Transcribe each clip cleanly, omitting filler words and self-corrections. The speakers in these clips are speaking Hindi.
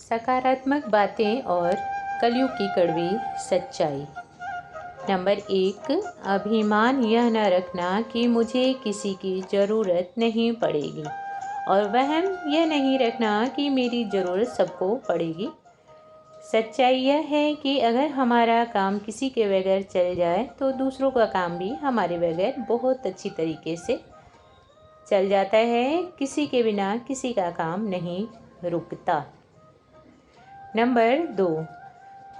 सकारात्मक बातें और कलयुग की कड़वी सच्चाई। नंबर 1, अभिमान यह न रखना कि मुझे किसी की ज़रूरत नहीं पड़ेगी, और वहम यह नहीं रखना कि मेरी ज़रूरत सबको पड़ेगी। सच्चाई यह है कि अगर हमारा काम किसी के बगैर चल जाए तो दूसरों का काम भी हमारे बगैर बहुत अच्छी तरीके से चल जाता है। किसी के बिना किसी का काम नहीं रुकता। नंबर 2,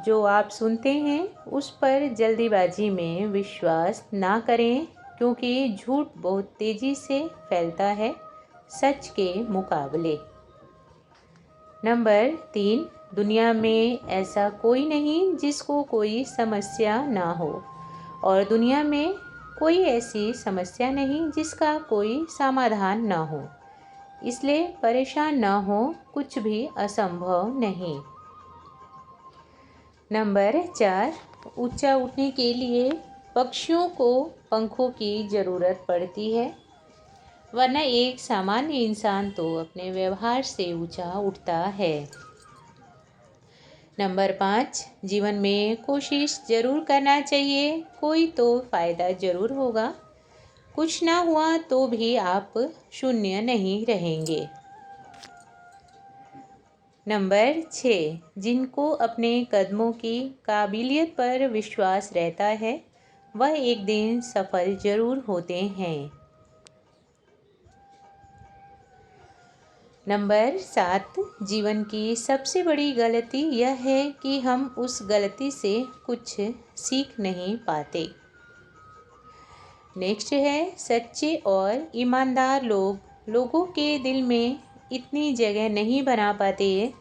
जो आप सुनते हैं उस पर जल्दीबाजी में विश्वास ना करें, क्योंकि झूठ बहुत तेज़ी से फैलता है सच के मुकाबले। नंबर 3, दुनिया में ऐसा कोई नहीं जिसको कोई समस्या ना हो, और दुनिया में कोई ऐसी समस्या नहीं जिसका कोई समाधान ना हो। इसलिए परेशान ना हो, कुछ भी असंभव नहीं। नंबर 4, ऊंचा उठने के लिए पक्षियों को पंखों की ज़रूरत पड़ती है, वरना एक सामान्य इंसान तो अपने व्यवहार से ऊंचा उठता है। नंबर 5, जीवन में कोशिश ज़रूर करना चाहिए, कोई तो फ़ायदा ज़रूर होगा। कुछ ना हुआ तो भी आप शून्य नहीं रहेंगे। नंबर 6, जिनको अपने कदमों की काबिलियत पर विश्वास रहता है वह एक दिन सफल ज़रूर होते हैं। नंबर 7, जीवन की सबसे बड़ी गलती यह है कि हम उस गलती से कुछ सीख नहीं पाते। नेक्स्ट है, सच्चे और ईमानदार लोगों के दिल में इतनी जगह नहीं बना पाते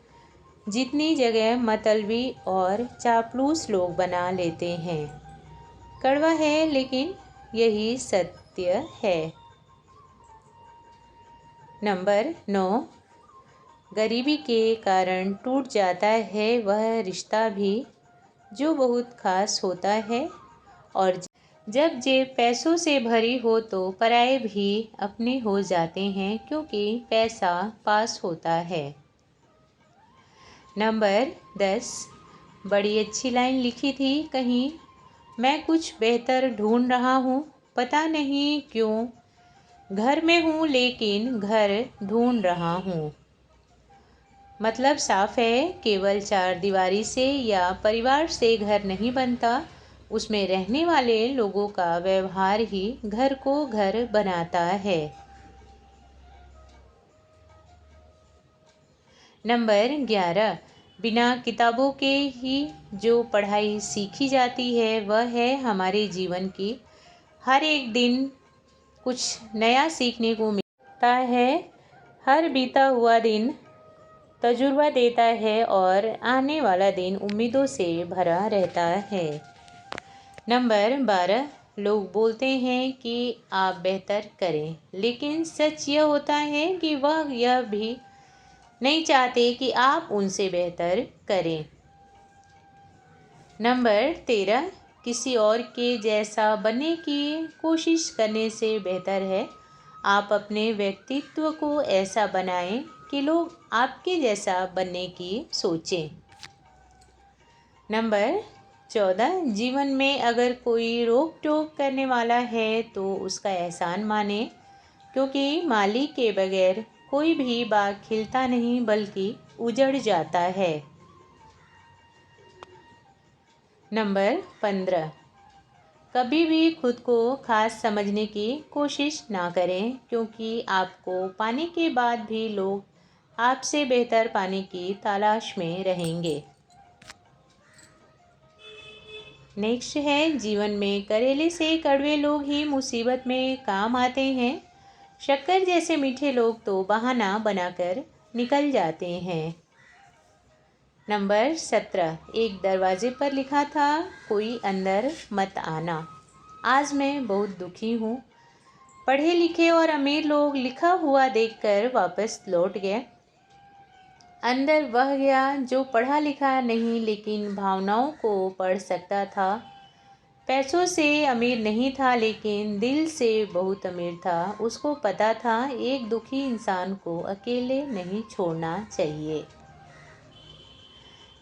जितनी जगह मतलबी और चापलूस लोग बना लेते हैं। कड़वा है लेकिन यही सत्य है। नंबर 9, गरीबी के कारण टूट जाता है वह रिश्ता भी जो बहुत खास होता है, और जब जेब पैसों से भरी हो तो पराये भी अपने हो जाते हैं, क्योंकि पैसा पास होता है। नंबर 10, बड़ी अच्छी लाइन लिखी थी कहीं, मैं कुछ बेहतर ढूंढ रहा हूँ, पता नहीं क्यों घर में हूँ लेकिन घर ढूंढ रहा हूँ। मतलब साफ है, केवल चार दीवारी से या परिवार से घर नहीं बनता, उसमें रहने वाले लोगों का व्यवहार ही घर को घर बनाता है। नंबर 11, बिना किताबों के ही जो पढ़ाई सीखी जाती है वह है हमारे जीवन की। हर एक दिन कुछ नया सीखने को मिलता है, हर बीता हुआ दिन तजुर्बा देता है और आने वाला दिन उम्मीदों से भरा रहता है। नंबर 12, लोग बोलते हैं कि आप बेहतर करें, लेकिन सच यह होता है कि वह यह भी नहीं चाहते कि आप उनसे बेहतर करें। नंबर 13, किसी और के जैसा बनने की कोशिश करने से बेहतर है आप अपने व्यक्तित्व को ऐसा बनाएं कि लोग आपके जैसा बनने की सोचें। नंबर 14, जीवन में अगर कोई रोक टोक करने वाला है तो उसका एहसान माने, क्योंकि माली के बगैर कोई भी बाग खिलता नहीं बल्कि उजड़ जाता है। नंबर 15, कभी भी खुद को खास समझने की कोशिश ना करें, क्योंकि आपको पाने के बाद भी लोग आपसे बेहतर पाने की तलाश में रहेंगे। नेक्स्ट है, जीवन में करेले से कड़वे लोग ही मुसीबत में काम आते हैं, शक्कर जैसे मीठे लोग तो बहाना बनाकर निकल जाते हैं। नंबर 17, एक दरवाजे पर लिखा था कोई अंदर मत आना। आज मैं बहुत दुखी हूँ। पढ़े लिखे और अमीर लोग लिखा हुआ देखकर वापस लौट गए। अंदर वह गया जो पढ़ा लिखा नहीं लेकिन भावनाओं को पढ़ सकता था। पैसों से अमीर नहीं था लेकिन दिल से बहुत अमीर था। उसको पता था एक दुखी इंसान को अकेले नहीं छोड़ना चाहिए।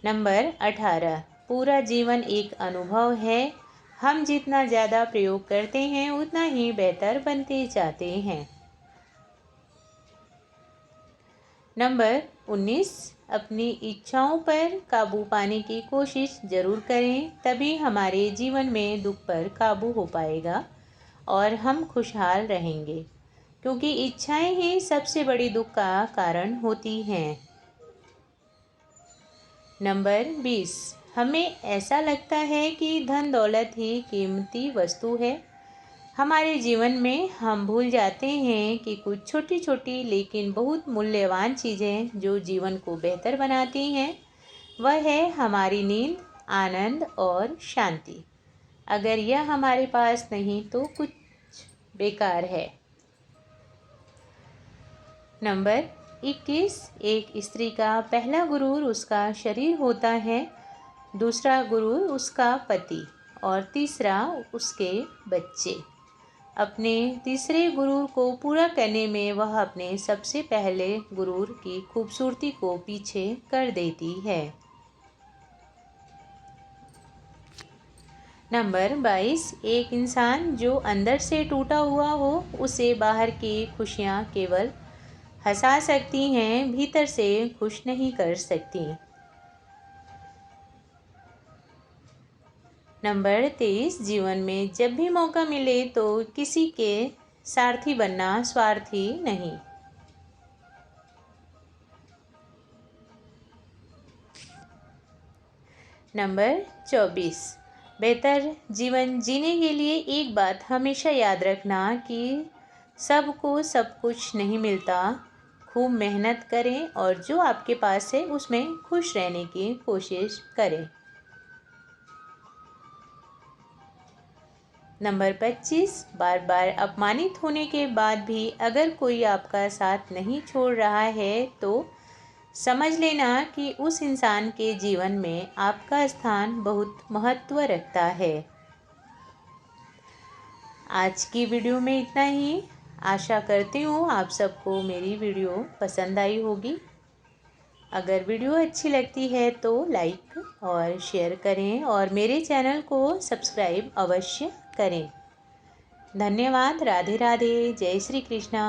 नंबर 18, पूरा जीवन एक अनुभव है। हम जितना ज़्यादा प्रयोग करते हैं उतना ही बेहतर बनते जाते हैं। नंबर 19, अपनी इच्छाओं पर काबू पाने की कोशिश ज़रूर करें, तभी हमारे जीवन में दुख पर काबू हो पाएगा और हम खुशहाल रहेंगे, क्योंकि इच्छाएं ही सबसे बड़ी दुख का कारण होती हैं। नंबर 20, हमें ऐसा लगता है कि धन दौलत ही कीमती वस्तु है। हमारे जीवन में हम भूल जाते हैं कि कुछ छोटी छोटी लेकिन बहुत मूल्यवान चीज़ें जो जीवन को बेहतर बनाती हैं वह है हमारी नींद, आनंद और शांति। अगर यह हमारे पास नहीं तो कुछ बेकार है। नंबर 21, एक स्त्री का पहला गुरूर उसका शरीर होता है, दूसरा गुरूर उसका पति और तीसरा उसके बच्चे। अपने तीसरे गुरूर को पूरा करने में वह अपने सबसे पहले गुरूर की खूबसूरती को पीछे कर देती है। नंबर 22, एक इंसान जो अंदर से टूटा हुआ हो उसे बाहर की खुशियाँ केवल हंसा सकती हैं, भीतर से खुश नहीं कर सकती। नंबर 23, जीवन में जब भी मौका मिले तो किसी के सारथी बनना, स्वार्थी नहीं। नंबर 24, बेहतर जीवन जीने के लिए एक बात हमेशा याद रखना कि सबको सब कुछ नहीं मिलता। खूब मेहनत करें और जो आपके पास है उसमें खुश रहने की कोशिश करें। नंबर 25, बार बार अपमानित होने के बाद भी अगर कोई आपका साथ नहीं छोड़ रहा है तो समझ लेना कि उस इंसान के जीवन में आपका स्थान बहुत महत्व रखता है। आज की वीडियो में इतना ही। आशा करती हूँ आप सबको मेरी वीडियो पसंद आई होगी। अगर वीडियो अच्छी लगती है तो लाइक और शेयर करें और मेरे चैनल को सब्सक्राइब अवश्य करें। धन्यवाद। राधे राधे। जय श्री कृष्णा।